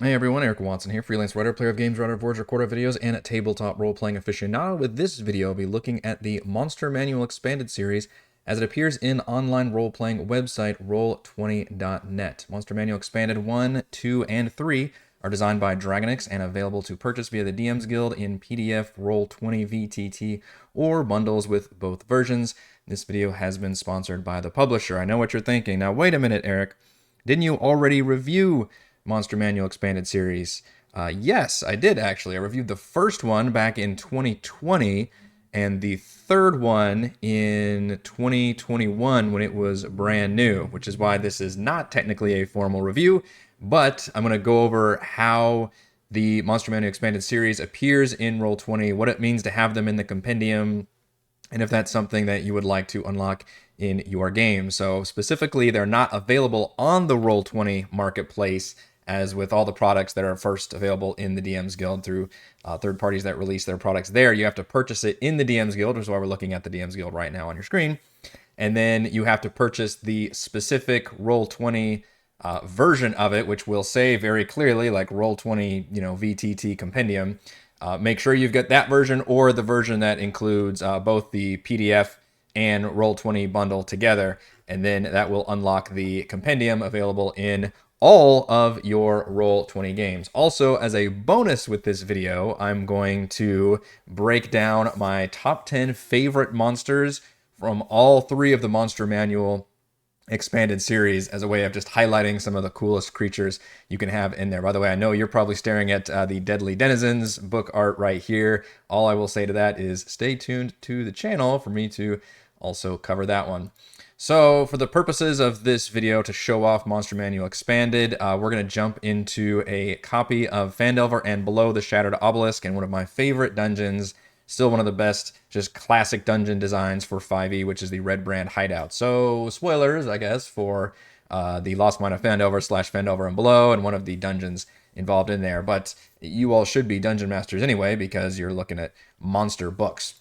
Hey everyone, Eric Watson here, freelance writer, player of games, writer of words, recorder of videos, and a tabletop role-playing aficionado. With this video, I'll be looking at the Monster Manual Expanded series as it appears in online role-playing website Roll20.net. Monster Manual Expanded 1, 2, and 3 are designed by Dragonix and available to purchase via the DM's Guild in PDF, Roll20 VTT, or bundles with both versions. This video has been sponsored by the publisher. I know what you're thinking. Now, wait a minute, Eric. Didn't you already review Monster Manual Expanded Series? Yes, I did actually. I reviewed the first one back in 2020 and the third one in 2021 when it was brand new, which is why this is not technically a formal review, but I'm going to go over how the Monster Manual Expanded Series appears in Roll20, what it means to have them in the compendium, and if that's something that you would like to unlock in your game. So specifically, they're not available on the Roll20 marketplace as with all the products that are first available in the DM's Guild through third parties that release their products there. You have to purchase it in the DM's Guild, which is why we're looking at the DM's Guild right now on your screen. And then you have to purchase the specific Roll20 version of it, which will say very clearly, like Roll20, VTT Compendium. Make sure you've got that version or the version that includes both the PDF and Roll20 bundle together, and then that will unlock the compendium available in all of your Roll20 games. Also, as a bonus with this video, I'm going to break down my top 10 favorite monsters from all three of the Monster Manual expanded series as a way of just highlighting some of the coolest creatures you can have in there. By the way, I know you're probably staring at the Deadly Denizens book art right here. All I will say to that is stay tuned to the channel for me to also cover that one. So for the purposes of this video to show off Monster Manual Expanded, we're going to jump into a copy of Phandelver and Below the Shattered Obelisk, and one of my favorite dungeons, still one of the best just classic dungeon designs for 5e, which is the Red Brand Hideout. So spoilers, I guess, for the Lost Mine of Phandelver / Phandelver and Below, and one of the dungeons involved in there. But you all should be dungeon masters anyway, because you're looking at monster books.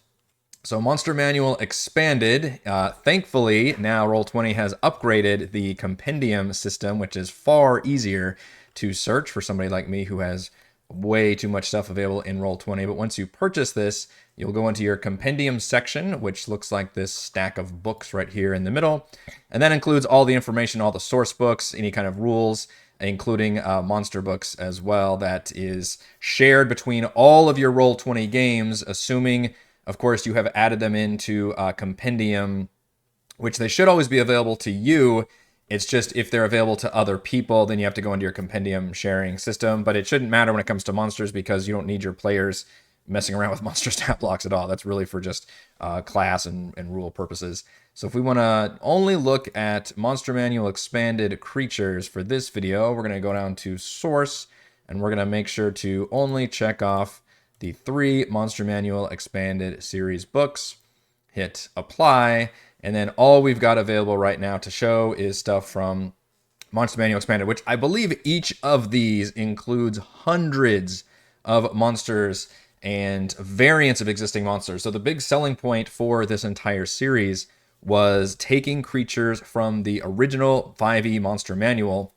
So Monster Manual Expanded, thankfully now Roll20 has upgraded the compendium system, which is far easier to search for somebody like me who has way too much stuff available in Roll20. But once you purchase this, you'll go into your compendium section, which looks like this stack of books right here in the middle. And that includes all the information, all the source books, any kind of rules, including monster books as well, that is shared between all of your Roll20 games, assuming, of course, you have added them into compendium, which they should always be available to you. It's just if they're available to other people, then you have to go into your compendium sharing system. But it shouldn't matter when it comes to monsters, because you don't need your players messing around with monster stat blocks at all. That's really for just class and rule purposes. So if we want to only look at Monster Manual Expanded creatures for this video, we're going to go down to Source, and we're going to make sure to only check off the 3 Monster Manual Expanded series books. Hit Apply. And then all we've got available right now to show is stuff from Monster Manual Expanded, which I believe each of these includes hundreds of monsters and variants of existing monsters. So the big selling point for this entire series was taking creatures from the original 5e Monster Manual,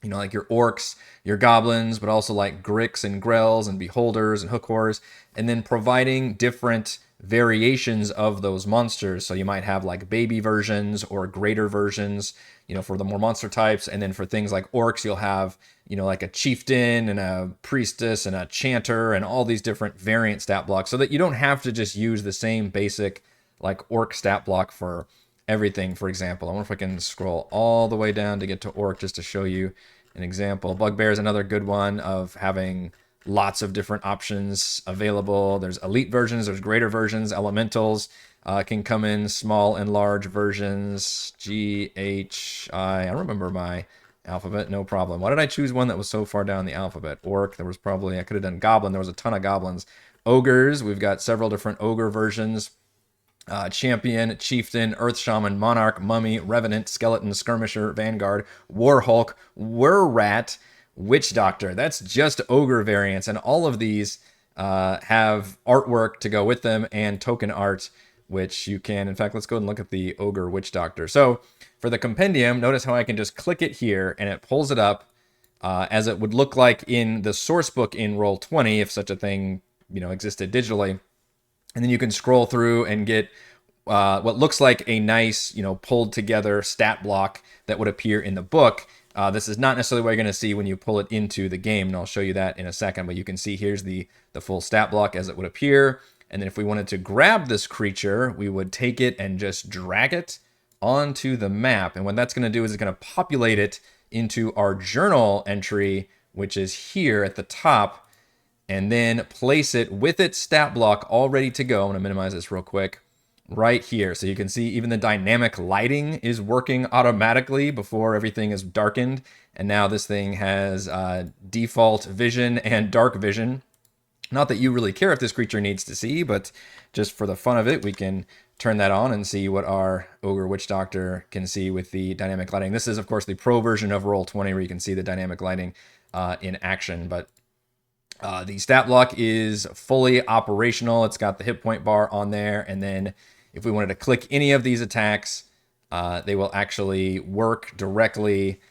like your orcs, your goblins, but also like gricks and grells and beholders and hookors, and then providing different variations of those monsters. So you might have like baby versions or greater versions, for the more monster types. And then for things like orcs, you'll have, like a chieftain and a priestess and a chanter and all these different variant stat blocks, so that you don't have to just use the same basic like orc stat block for everything. For example, I wonder if I can scroll all the way down to get to orc just to show you an example. Bugbear is another good one of having lots of different options available. There's elite versions, there's greater versions. Elementals can come in small and large versions. G, H, I don't remember my alphabet, no problem. Why did I choose one that was so far down the alphabet? Orc, there was probably, I could have done goblin, there was a ton of goblins. Ogres, we've got several different ogre versions. Champion, Chieftain, Earth Shaman, Monarch, Mummy, Revenant, Skeleton, Skirmisher, Vanguard, War Hulk, Rat, Witch Doctor. That's just ogre variants, and all of these have artwork to go with them and token art, which you can, in fact, let's go and look at the Ogre Witch Doctor. So for the compendium, notice how I can just click it here and it pulls it up as it would look like in the source book in Roll20, if such a thing, existed digitally. And then you can scroll through and get what looks like a nice, pulled together stat block that would appear in the book. This is not necessarily what you're going to see when you pull it into the game, and I'll show you that in a second. But you can see here's the full stat block as it would appear. And then if we wanted to grab this creature, we would take it and just drag it onto the map. And what that's going to do is it's going to populate it into our journal entry, which is here at the top, and then place it with its stat block all ready to go. I'm going to minimize this real quick right here. So you can see even the dynamic lighting is working automatically before everything is darkened. And now this thing has default vision and dark vision. Not that you really care if this creature needs to see, but just for the fun of it, we can turn that on and see what our Ogre Witch Doctor can see with the dynamic lighting. This is, of course, the pro version of Roll20 where you can see the dynamic lighting in action. But the stat block is fully operational. It's got the hit point bar on there. And then if we wanted to click any of these attacks, they will actually work directly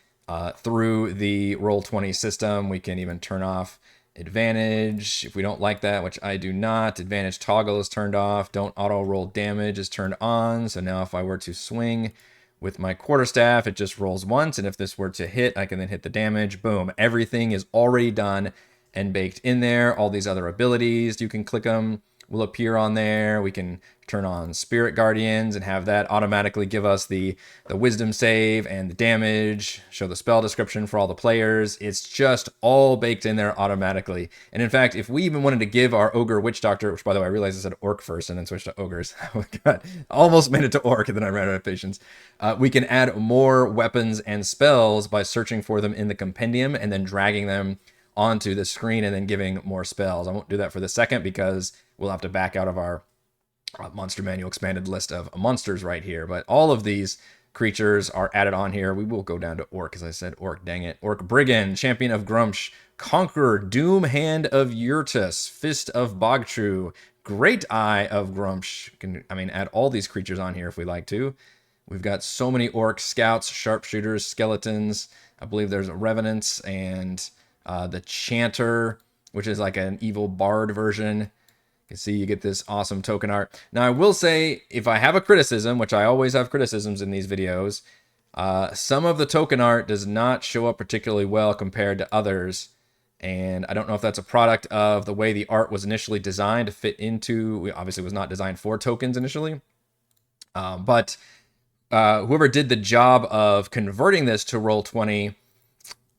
through the Roll20 system. We can even turn off advantage if we don't like that, which I do not. Advantage toggle is turned off. Don't auto roll damage is turned on. So now if I were to swing with my quarterstaff, it just rolls once. And if this were to hit, I can then hit the damage. Boom. Everything is already done and baked in there. All these other abilities, you can click them, will appear on there. We can turn on Spirit Guardians and have that automatically give us the wisdom save and the damage, show the spell description for all the players. It's just all baked in there automatically. And in fact, if we even wanted to give our Ogre Witch Doctor, which by the way, I realized I said Orc first and then switched to Ogres. Oh God, almost made it to Orc and then I ran out of patience. We can add more weapons and spells by searching for them in the compendium and then dragging them onto the screen and then giving more spells. I won't do that for the second because we'll have to back out of our Monster Manual expanded list of monsters right here. But all of these creatures are added on here. We will go down to Orc, as I said Orc, dang it. Orc Brigand, Champion of Grumsh, Conqueror, Doom Hand of Yurtus, Fist of Bogtru, Great Eye of Grumsh. Add all these creatures on here if we like to. We've got so many Orc Scouts, Sharpshooters, Skeletons. I believe there's Revenants and the Chanter, which is like an evil bard version. You see, you get this awesome token art. Now, I will say, if I have a criticism, which I always have criticisms in these videos, some of the token art does not show up particularly well compared to others. And I don't know if that's a product of the way the art was initially designed to fit into, obviously was not designed for tokens initially. But whoever did the job of converting this to Roll20,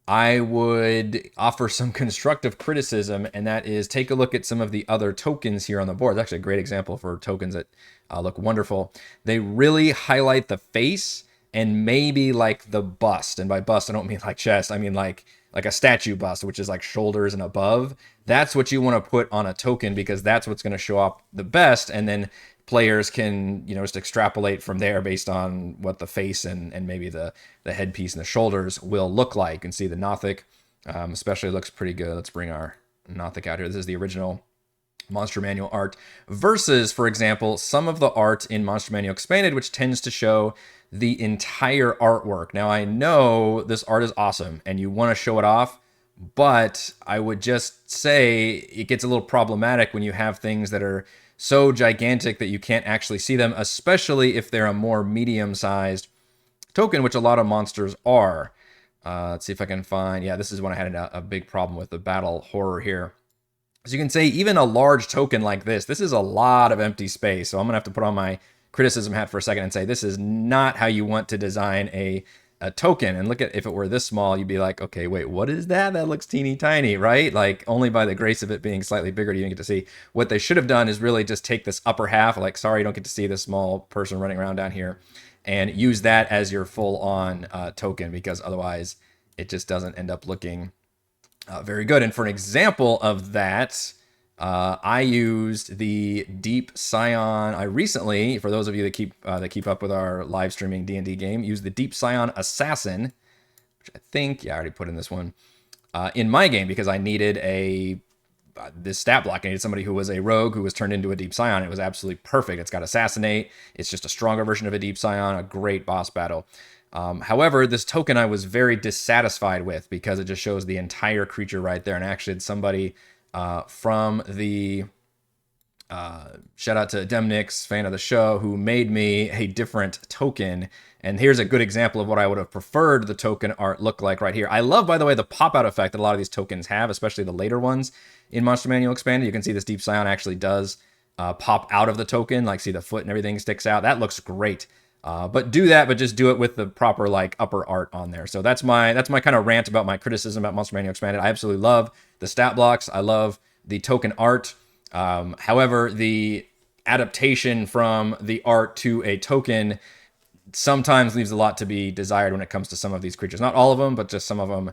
I would offer some constructive criticism, and that is take a look at some of the other tokens here on the board. It's actually a great example for tokens that look wonderful. They really highlight the face and maybe like the bust. And by bust, I don't mean like chest. I mean like a statue bust, which is like shoulders and above. That's what you want to put on a token because that's what's going to show up the best. And then players can, just extrapolate from there based on what the face and maybe the headpiece and the shoulders will look like. You can see the Nothic especially looks pretty good. Let's bring our Nothic out here. This is the original Monster Manual art versus, for example, some of the art in Monster Manual Expanded, which tends to show the entire artwork. Now, I know this art is awesome and you want to show it off, but I would just say it gets a little problematic when you have things that are so gigantic that you can't actually see them, especially if they're a more medium-sized token, which a lot of monsters are. Let's see if I can find... Yeah, this is when I had a big problem with the battle horror here. As you can see, even a large token like this is a lot of empty space. So I'm going to have to put on my criticism hat for a second and say this is not how you want to design a token. And look at, if it were this small, you'd be like, okay, wait, what is that? That looks teeny tiny, right? Like only by the grace of it being slightly bigger do you get to see. What they should have done is really just take this upper half, like, sorry, you don't get to see this small person running around down here, and use that as your full-on token, because otherwise it just doesn't end up looking very good. And for an example of that, I used the Deep Scion. I recently, for those of you that keep up with our live streaming D&D game, used the Deep Scion Assassin, which I think, yeah, I already put in this one, in my game because I needed this stat block. I needed somebody who was a rogue who was turned into a Deep Scion. It was absolutely perfect. It's got Assassinate. It's just a stronger version of a Deep Scion, a great boss battle. However, this token I was very dissatisfied with because it just shows the entire creature right there. And actually, it's somebody from the shout out to Demnix, fan of the show, who made me a different token. And here's a good example of what I would have preferred the token art look like right here. I love, by the way, the pop-out effect that a lot of these tokens have, especially the later ones in Monster Manual Expanded. You can see this Deep Scion actually does pop out of the token, like see the foot and everything sticks out. That looks great. But do that, but just do it with the proper like upper art on there. So that's my kind of rant about my criticism about Monster Manual Expanded. I absolutely love the stat blocks. I love the token art. However, the adaptation from the art to a token sometimes leaves a lot to be desired when it comes to some of these creatures. Not all of them, but just some of them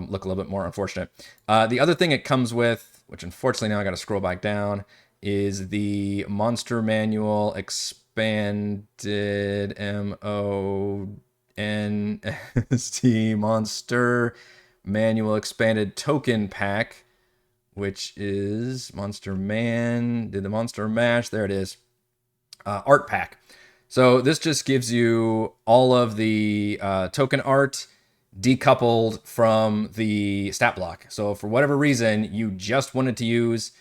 look a little bit more unfortunate. The other thing it comes with, which unfortunately now I got to scroll back down, is the Monster Manual Expanded MONST Monster Manual Expanded Token Pack, which is Monster Man, did the Monster Mash, there it is, art pack. So this just gives you all of the token art decoupled from the stat block. So for whatever reason, you just wanted to use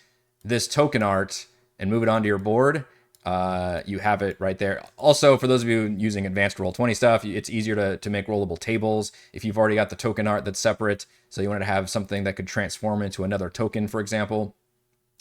this token art and move it onto your board, you have it right there. Also, for those of you using advanced Roll20 stuff, it's easier to make rollable tables if you've already got the token art that's separate. So you wanted to have something that could transform into another token, for example.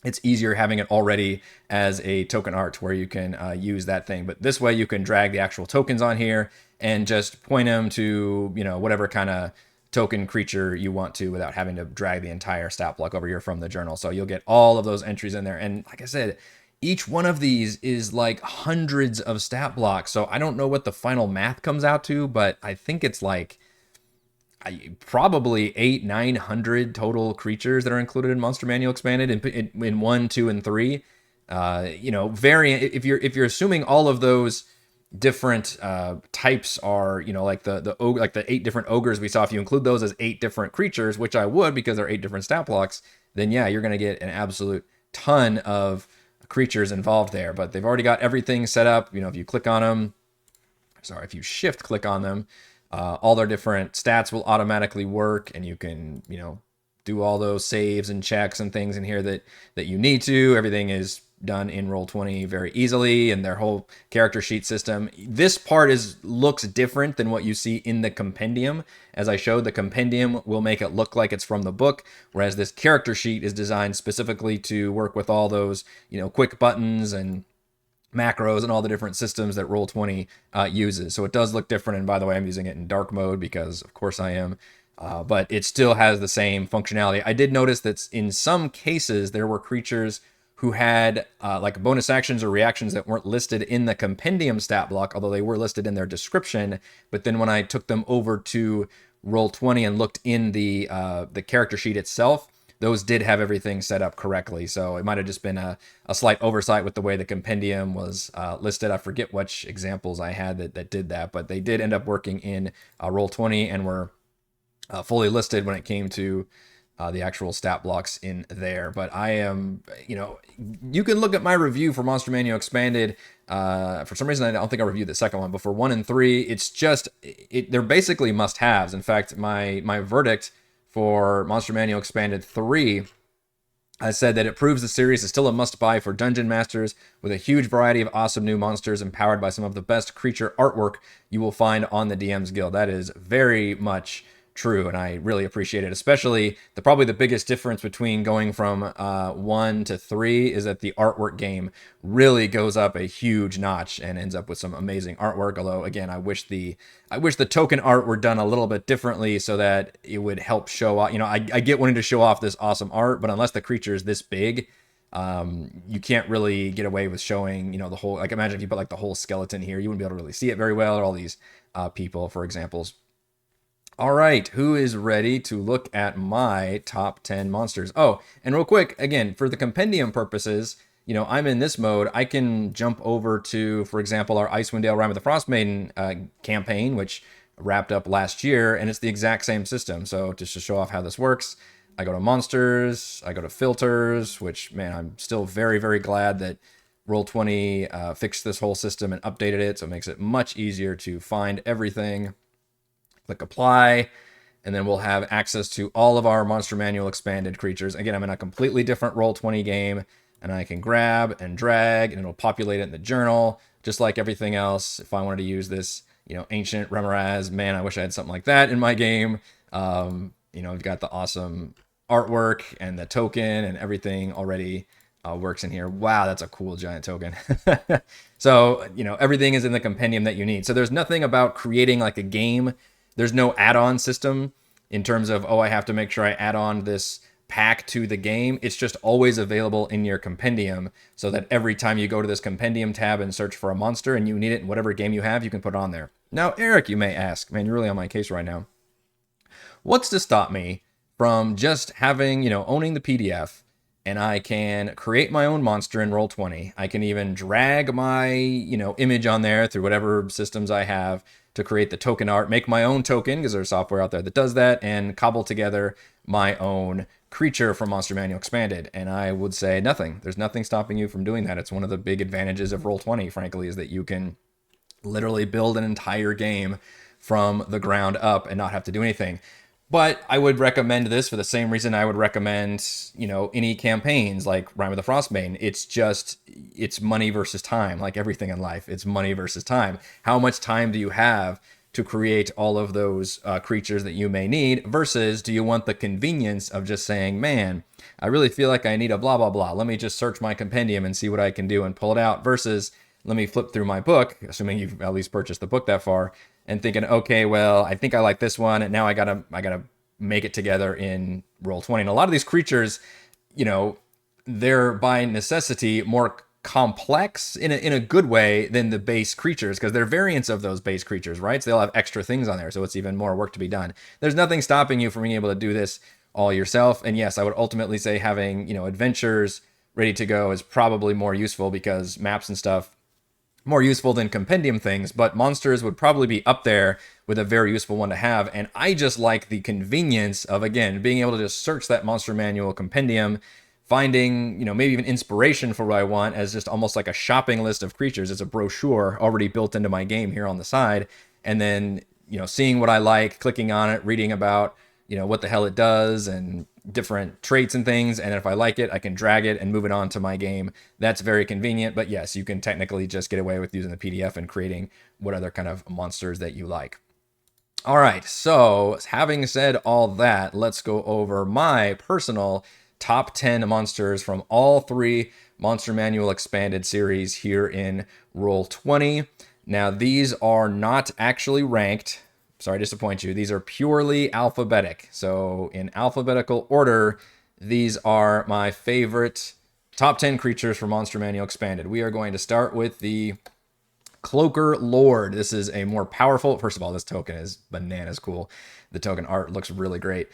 It's easier having it already as a token art where you can use that thing. But this way you can drag the actual tokens on here and just point them to, you know, whatever kind of token creature you want to without having to drag the entire stat block over here from the journal. So you'll get all of those entries in there. And like I said, each one of these is like hundreds of stat blocks. So I don't know what the final math comes out to, but I think it's like probably 800-900 total creatures that are included in Monster Manual Expanded in 1, 2, and 3. You know, variant. If you're assuming all of those different types are, you know, like the 8 different ogres we saw, if you include those as 8 different creatures, which I would because they're 8 different stat blocks, then yeah, you're gonna get an absolute ton of creatures involved there. But they've already got everything set up. You know, if you click on them, if you shift click on them, all their different stats will automatically work, and you can, you know, do all those saves and checks and things in here that you need to. Everything is done in Roll20 very easily, and their whole character sheet system. This part looks different than what you see in the compendium. As I showed, the compendium will make it look like it's from the book, whereas this character sheet is designed specifically to work with all those, you know, quick buttons and macros and all the different systems that Roll20 uses. So it does look different. And by the way, I'm using it in dark mode because of course I am. But it still has the same functionality. I did notice that in some cases there were creatures who had like bonus actions or reactions that weren't listed in the compendium stat block, although they were listed in their description. But then when I took them over to Roll20 and looked in the character sheet itself, those did have everything set up correctly. So it might have just been a slight oversight with the way the compendium was listed. I forget which examples I had that did that, but they did end up working in Roll20 and were fully listed when it came to the actual stat blocks in there. But I am, you know, you can look at my review for Monster Manual Expanded. For some reason, I don't think I reviewed the second one, but for 1 and 3, it's just, they're basically must-haves. In fact, my verdict for Monster Manual Expanded 3, I said that it proves the series is still a must-buy for dungeon masters with a huge variety of awesome new monsters empowered by some of the best creature artwork you will find on the DM's Guild. That is very much true, and I really appreciate it. Especially probably the biggest difference between going from 1 to 3 is that the artwork game really goes up a huge notch and ends up with some amazing artwork. Although again, I wish the token art were done a little bit differently so that it would help show off. You know, I get wanting to show off this awesome art, but unless the creature is this big, you can't really get away with showing, you know, the whole, like imagine if you put like the whole skeleton here, you wouldn't be able to really see it very well, or all these people, for examples. All right, who is ready to look at my top 10 monsters? Oh, and real quick, again, for the compendium purposes, you know, I'm in this mode. I can jump over to, for example, our Icewind Dale Rime of the Frostmaiden campaign, which wrapped up last year, and it's the exact same system. So just to show off how this works, I go to monsters, I go to filters, which, man, I'm still very, very glad that Roll20 fixed this whole system and updated it, so it makes it much easier to find everything. Click apply, and then we'll have access to all of our Monster Manual expanded creatures. Again, I'm in a completely different Roll20 game, and I can grab and drag, and it'll populate it in the journal, just like everything else. If I wanted to use this, ancient Remoraz, man, I wish I had something like that in my game. We've got the awesome artwork and the token and everything already works in here. Wow, that's a cool giant token. So, everything is in the compendium that you need. So there's nothing about creating like a game. There's no add-on system in terms of, I have to make sure I add on this pack to the game. It's just always available in your compendium, so that every time you go to this compendium tab and search for a monster and you need it in whatever game you have, you can put it on there. Now, Eric, you may ask, man, you're really on my case right now. What's to stop me from just having, owning the PDF, and I can create my own monster in Roll20. I can even drag my, image on there through whatever systems I have to create the token art, make my own token, because there's software out there that does that, and cobble together my own creature from Monster Manual Expanded. And I would say nothing. There's nothing stopping you from doing that. It's one of the big advantages of Roll20, frankly, is that you can literally build an entire game from the ground up and not have to do anything. But I would recommend this for the same reason I would recommend, any campaigns like Rime of the Frostbane. It's money versus time, like everything in life. It's money versus time. How much time do you have to create all of those creatures that you may need, versus do you want the convenience of just saying, man, I really feel like I need a blah, blah, blah. Let me just search my compendium and see what I can do and pull it out, versus let me flip through my book, assuming you've at least purchased the book that far, and thinking, okay, well, I think I like this one, and now I gotta make it together in Roll20. And a lot of these creatures, they're by necessity more complex in a good way than the base creatures, because they're variants of those base creatures, right? So they'll have extra things on there, so it's even more work to be done. There's nothing stopping you from being able to do this all yourself. And yes, I would ultimately say having, adventures ready to go is probably more useful, because maps and stuff more useful than compendium things, but monsters would probably be up there with a very useful one to have. And I just like the convenience of, again, being able to just search that Monster Manual compendium, finding, maybe even inspiration for what I want as just almost like a shopping list of creatures. It's a brochure already built into my game here on the side. And then, seeing what I like, clicking on it, reading about, what the hell it does and different traits and things. And if I like it, I can drag it and move it on to my game. That's very convenient. But yes, you can technically just get away with using the PDF and creating what other kind of monsters that you like. All right, so having said all that, let's go over my personal top 10 monsters from all three Monster Manual Expanded series here in Roll20. Now, these are not actually ranked. Sorry to disappoint you. These are purely alphabetic. So in alphabetical order, these are my favorite top 10 creatures for Monster Manual Expanded. We are going to start with the Cloaker Lord. This is a more powerful, first of all, this token is bananas cool. The token art looks really great.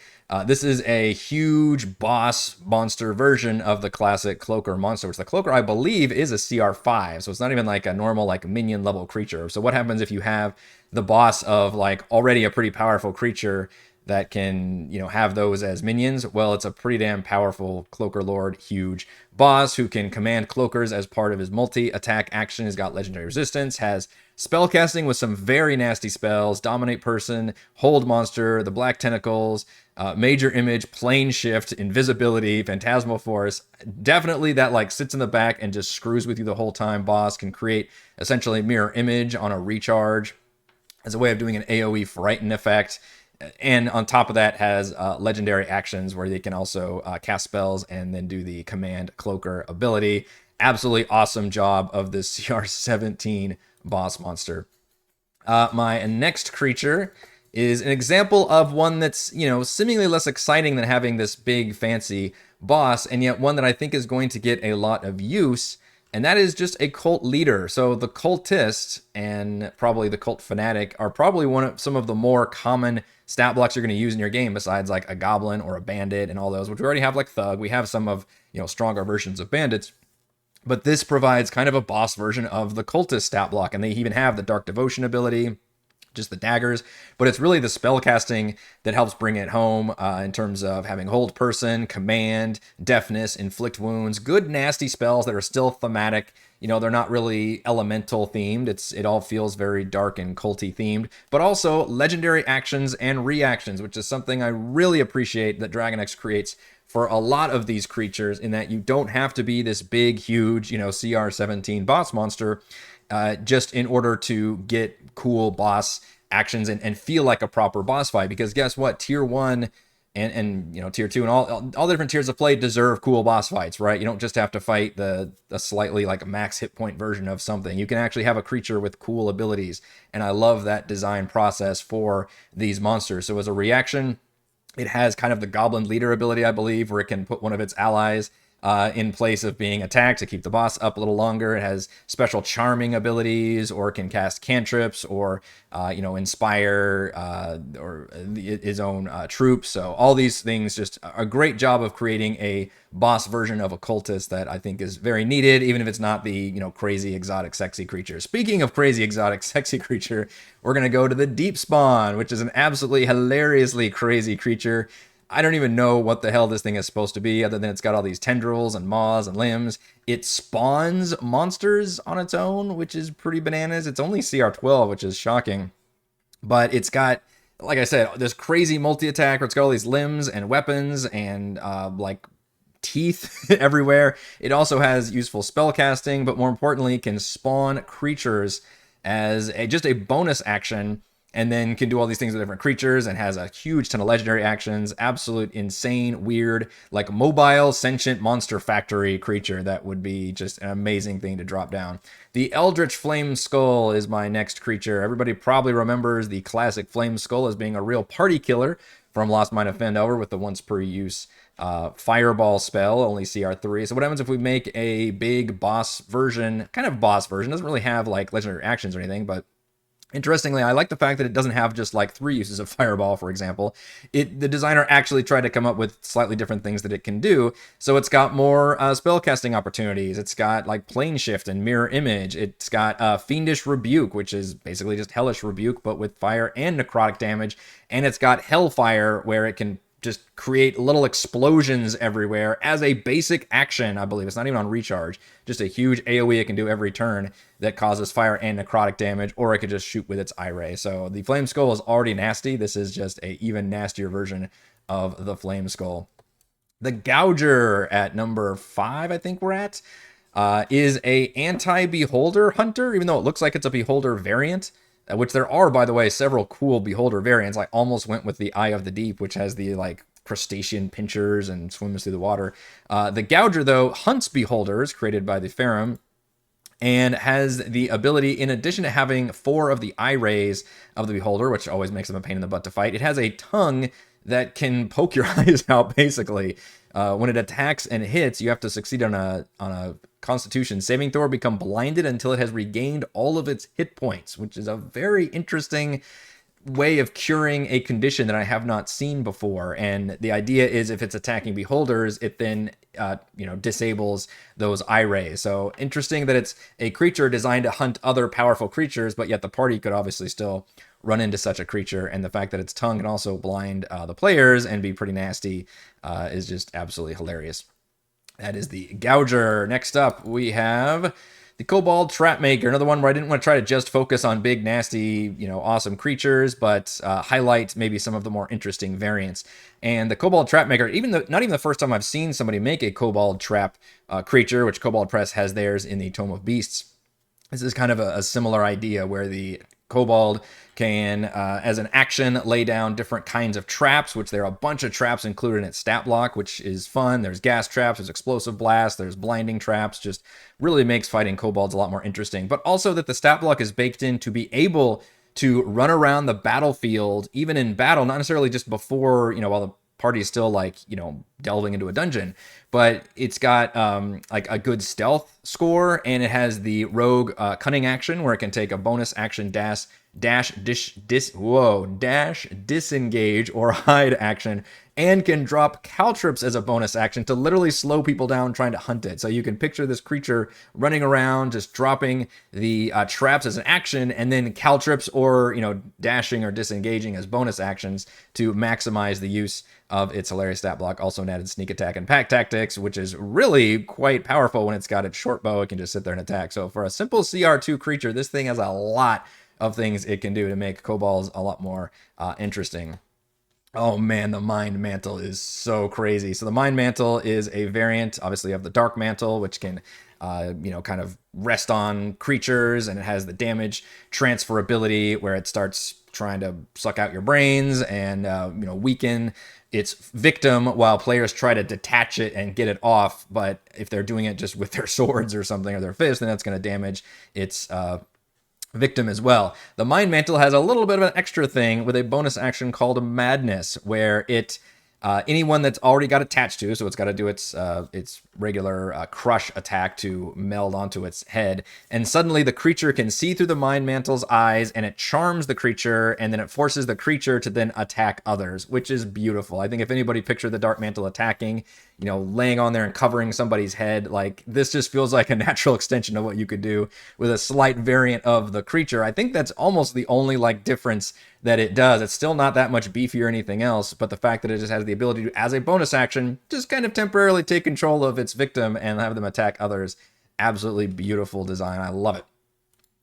This is a huge boss monster version of the classic Cloaker monster, which the Cloaker, I believe, is a CR5. So it's not even like a normal like minion level creature. So what happens if you have the boss of like already a pretty powerful creature that can, have those as minions? Well, it's a pretty damn powerful Cloaker Lord, huge boss who can command cloakers as part of his multi-attack action. He's got legendary resistance, has spellcasting with some very nasty spells, dominate person, hold monster, the black tentacles, major image, plane shift, invisibility, phantasmal force. Definitely that like sits in the back and just screws with you the whole time. Boss can create essentially mirror image on a recharge as a way of doing an AoE frighten effect. And on top of that has legendary actions where they can also cast spells and then do the command cloaker ability. Absolutely awesome job of this CR17 boss monster. My next creature is an example of one that's, seemingly less exciting than having this big fancy boss, and yet one that I think is going to get a lot of use. And that is just a cult leader. So the cultist and probably the cult fanatic are probably some of the more common stat blocks you're going to use in your game, besides like a goblin or a bandit and all those, which we already have like thug. We have some of, stronger versions of bandits. But this provides kind of a boss version of the cultist stat block. And they even have the dark devotion ability, just the daggers, but it's really the spell casting that helps bring it home in terms of having hold person, command, deafness, inflict wounds, good nasty spells that are still thematic. You know, they're not really elemental themed. It all feels very dark and culty themed, but also legendary actions and reactions, which is something I really appreciate that Dragon X creates for a lot of these creatures, in that you don't have to be this big, huge, you know, CR17 boss monster just in order to get cool boss actions and feel like a proper boss fight. Because guess what? Tier 1 and you know, tier 2 and all the different tiers of play deserve cool boss fights, right? You don't just have to fight a slightly like max hit point version of something. You can actually have a creature with cool abilities, and I love that design process for these monsters. So as a reaction, it has kind of the Goblin Leader ability, I believe, where it can put one of its allies in place of being attacked to keep the boss up a little longer. It has special charming abilities, or it can cast cantrips, or you know, inspire or his own troops. So all these things, just a great job of creating a boss version of a cultist that I think is very needed, even if it's not the, you know, crazy exotic sexy creature. Speaking of crazy exotic sexy creature, we're gonna go to the Deep Spawn, which is an absolutely hilariously crazy creature. I don't even know what the hell this thing is supposed to be, other than it's got all these tendrils and maws and limbs. It spawns monsters on its own, which is pretty bananas. It's only CR12, which is shocking. But it's got, like I said, this crazy multi-attack where it's got all these limbs and weapons and like teeth everywhere. It also has useful spell casting, but more importantly, can spawn creatures as just a bonus action, and then can do all these things with different creatures, and has a huge ton of legendary actions. Absolute insane, weird, like mobile, sentient monster factory creature that would be just an amazing thing to drop down. The Eldritch Flame Skull is my next creature. Everybody probably remembers the classic Flame Skull as being a real party killer from Lost Mine of Fendover with the once per use fireball spell, only CR3. So what happens if we make a big boss version, kind of boss version, doesn't really have like legendary actions or anything, but interestingly, I like the fact that it doesn't have just like 3 uses of Fireball, for example. The designer actually tried to come up with slightly different things that it can do. So it's got more spellcasting opportunities. It's got like Plane Shift and Mirror Image. It's got Fiendish Rebuke, which is basically just Hellish Rebuke, but with fire and necrotic damage. And it's got Hellfire, where it can just create little explosions everywhere as a basic action, I believe. It's not even on recharge. Just a huge AoE it can do every turn that causes fire and necrotic damage, or it could just shoot with its eye ray. So the Flame Skull is already nasty. This is just a even nastier version of the Flame Skull. The Gouger at number 5, I think we're at, is a anti-beholder hunter, even though it looks like it's a beholder variant. Which there are, by the way, several cool beholder variants. I almost went with the Eye of the Deep, which has the like crustacean pinchers and swims through the water. The Gouger, though, hunts beholders created by the Ferrum, and has the ability, in addition to having 4 of the eye rays of the beholder, which always makes them a pain in the butt to fight, it has a tongue that can poke your eyes out, basically. When it attacks and hits, you have to succeed on a Constitution saving throw or become blinded until it has regained all of its hit points, which is a very interesting way of curing a condition that I have not seen before. And the idea is, if it's attacking beholders, it then disables those eye rays. So interesting that it's a creature designed to hunt other powerful creatures, but yet the party could obviously still run into such a creature. And the fact that its tongue can also blind the players and be pretty nasty is just absolutely hilarious. That is the Gouger. Next up, we have the Cobalt Trapmaker, another one where I didn't want to try to just focus on big, nasty, awesome creatures, but highlight maybe some of the more interesting variants. And the Cobalt Trapmaker, not even the first time I've seen somebody make a Cobalt Trap creature, which Cobalt Press has theirs in the Tome of Beasts. This is kind of a similar idea where the Kobold can, as an action, lay down different kinds of traps, which there are a bunch of traps included in its stat block, which is fun. There's gas traps, there's explosive blasts, there's blinding traps. Just really makes fighting kobolds a lot more interesting. But also that the stat block is baked in to be able to run around the battlefield, even in battle, not necessarily just before, while the party is still delving into a dungeon, but it's got like a good stealth score, and it has the rogue cunning action where it can take a bonus action dash dash disengage or hide action, and can drop caltrops as a bonus action to literally slow people down trying to hunt it. So you can picture this creature running around, just dropping the traps as an action, and then caltrops or, dashing or disengaging as bonus actions to maximize the use of its hilarious stat block. Also an added sneak attack and pack tactics, which is really quite powerful when it's got its short bow. It can just sit there and attack. So for a simple CR2 creature, this thing has a lot of things it can do to make kobolds a lot more interesting. Oh man, the Mind Mantle is so crazy. So the Mind Mantle is a variant, obviously, of the Dark Mantle, which can, kind of rest on creatures, and it has the damage transferability where it starts trying to suck out your brains and, weaken its victim while players try to detach it and get it off. But if they're doing it just with their swords or something or their fists, then that's going to damage its victim as well. The Mind Mantle has a little bit of an extra thing with a bonus action called Madness, where it anyone that's already got attached to, so it's got to do its regular crush attack to meld onto its head, and suddenly the creature can see through the Mind Mantle's eyes, and it charms the creature, and then it forces the creature to then attack others, which is beautiful. I think if anybody pictured the Dark Mantle attacking, laying on there and covering somebody's head, like, this just feels like a natural extension of what you could do with a slight variant of the creature. I think that's almost the only difference that it does. It's still not that much beefy or anything else, but the fact that it just has the ability to, as a bonus action, just kind of temporarily take control of its victim and have them attack others. Absolutely beautiful design. I love it.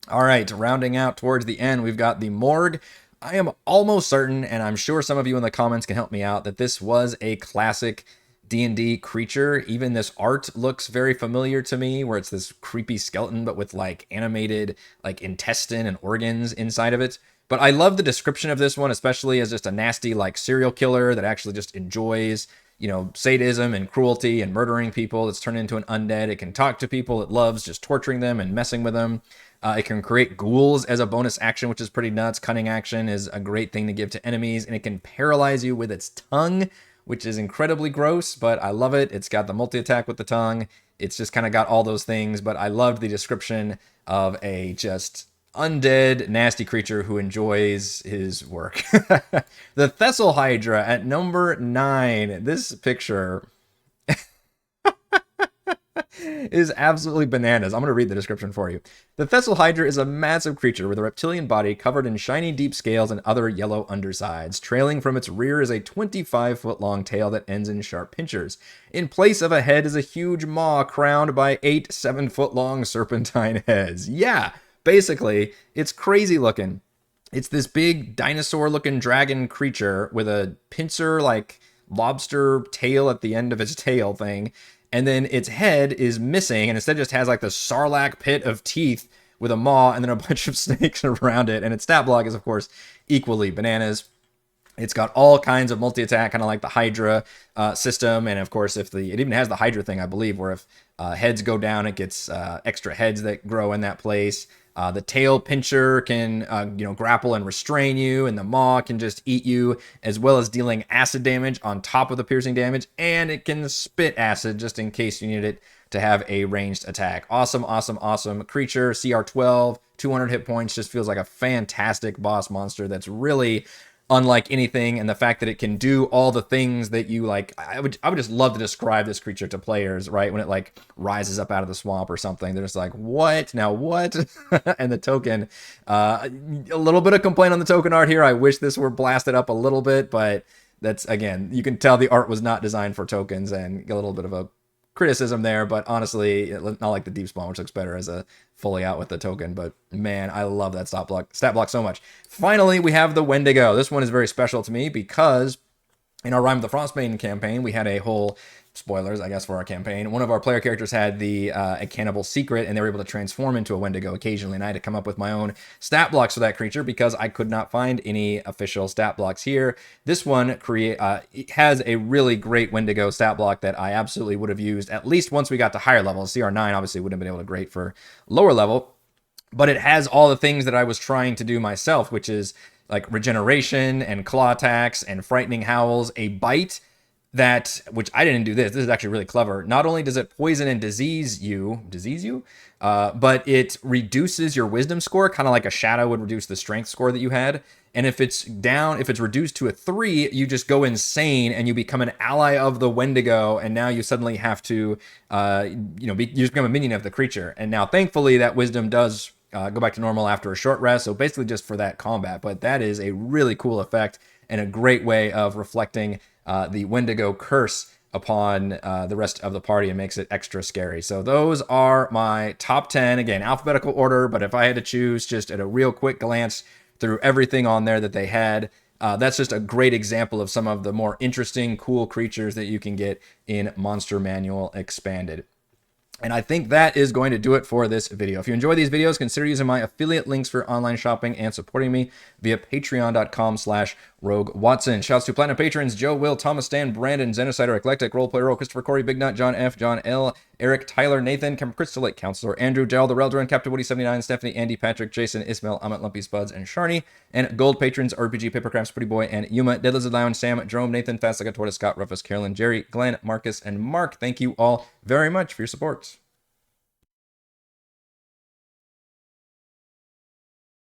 All right, rounding out towards the end, we've got the Morg. I am almost certain, and I'm sure some of you in the comments can help me out, that this was a classic D&D creature. Even this art looks very familiar to me, where it's this creepy skeleton but with animated intestine and organs inside of it. But I love the description of this one, especially as just a nasty serial killer that actually just enjoys sadism and cruelty and murdering people. It's turned into an undead. It can talk to people. It loves just torturing them and messing with them. It can create ghouls as a bonus action, which is pretty nuts. Cunning action is a great thing to give to enemies, and it can paralyze you with its tongue, which is incredibly gross, but I love it. It's got the multi-attack with the tongue. It's just kind of got all those things, but I loved the description of a just undead, nasty creature who enjoys his work. The Thessal Hydra at number 9. This picture is absolutely bananas. I'm going to read the description for you. The Thessal Hydra is a massive creature with a reptilian body covered in shiny deep scales and other yellow undersides. Trailing from its rear is a 25-foot-long tail that ends in sharp pincers. In place of a head is a huge maw crowned by 8 7-foot-long serpentine heads. Yeah, basically, it's crazy looking. It's this big dinosaur-looking dragon creature with a pincer, lobster tail at the end of its tail thing. And then its head is missing, and instead just has the Sarlacc pit of teeth with a maw and then a bunch of snakes around it. And its stat block is, of course, equally bananas. It's got all kinds of multi-attack, kind of like the Hydra system. And of course, it even has the Hydra thing, I believe, where if heads go down, it gets extra heads that grow in that place. The tail pincher can, grapple and restrain you, and the maw can just eat you, as well as dealing acid damage on top of the piercing damage, and it can spit acid just in case you need it to have a ranged attack. Awesome, awesome, awesome creature. CR12, 200 hit points, just feels like a fantastic boss monster that's really unlike anything, and the fact that it can do all the things that you I would just love to describe this creature to players, right? When it rises up out of the swamp or something, they're just what? Now what? And the token, a little bit of complaint on the token art here. I wish this were blasted up a little bit, but that's, again, you can tell the art was not designed for tokens, and a little bit of a criticism there, but honestly, not like the deep spawn, which looks better as a fully out with the token. But man, I love that stat block so much. Finally, we have the Wendigo. This one is very special to me because in our Rime of the Frostbane campaign, we had a whole, spoilers, I guess, for our campaign. One of our player characters had a cannibal secret, and they were able to transform into a Wendigo occasionally, and I had to come up with my own stat blocks for that creature because I could not find any official stat blocks here. This one has a really great Wendigo stat block that I absolutely would have used at least once we got to higher levels. CR9 obviously wouldn't have been able to grade for lower level, but it has all the things that I was trying to do myself, which is regeneration and claw attacks and frightening howls, a bite, that, which I didn't do this. This is actually really clever. Not only does it poison and disease you, but it reduces your wisdom score, kind of like a shadow would reduce the strength score that you had. And if it's down, if it's reduced to a 3, you just go insane and you become an ally of the Wendigo. And now you suddenly have to, you just become a minion of the creature. And now, thankfully, that wisdom does go back to normal after a short rest. So basically just for that combat. But that is a really cool effect and a great way of reflecting the Wendigo curse upon the rest of the party and makes it extra scary. So those are my top 10. Again, alphabetical order, but if I had to choose just at a real quick glance through everything on there that they had, that's just a great example of some of the more interesting, cool creatures that you can get in Monster Manual Expanded. And I think that is going to do it for this video. If you enjoy these videos, consider using my affiliate links for online shopping and supporting me via patreon.com/RogueWatson. Shouts to Platinum patrons Joe, Will, Thomas, Stan, Brandon, Zenocider, Eclectic, Roleplay Roll, Christopher, Corey, Big Nut, John F, John L, Eric, Tyler, Nathan, Crystal Lake, Counselor, Andrew, Gerald, the Reldrin, Captain Woody 79, Stephanie, Andy, Patrick, Jason, Ismail, Amit, Lumpy, Spuds, and Sharny. And gold patrons RPG, Papercrafts, Pretty Boy, and Yuma, Dead Lizard Lounge, Sam, Jerome, Nathan, Fast Like a Tortoise, Scott, Rufus, Carolyn, Jerry, Glenn, Marcus, and Mark. Thank you all very much for your support.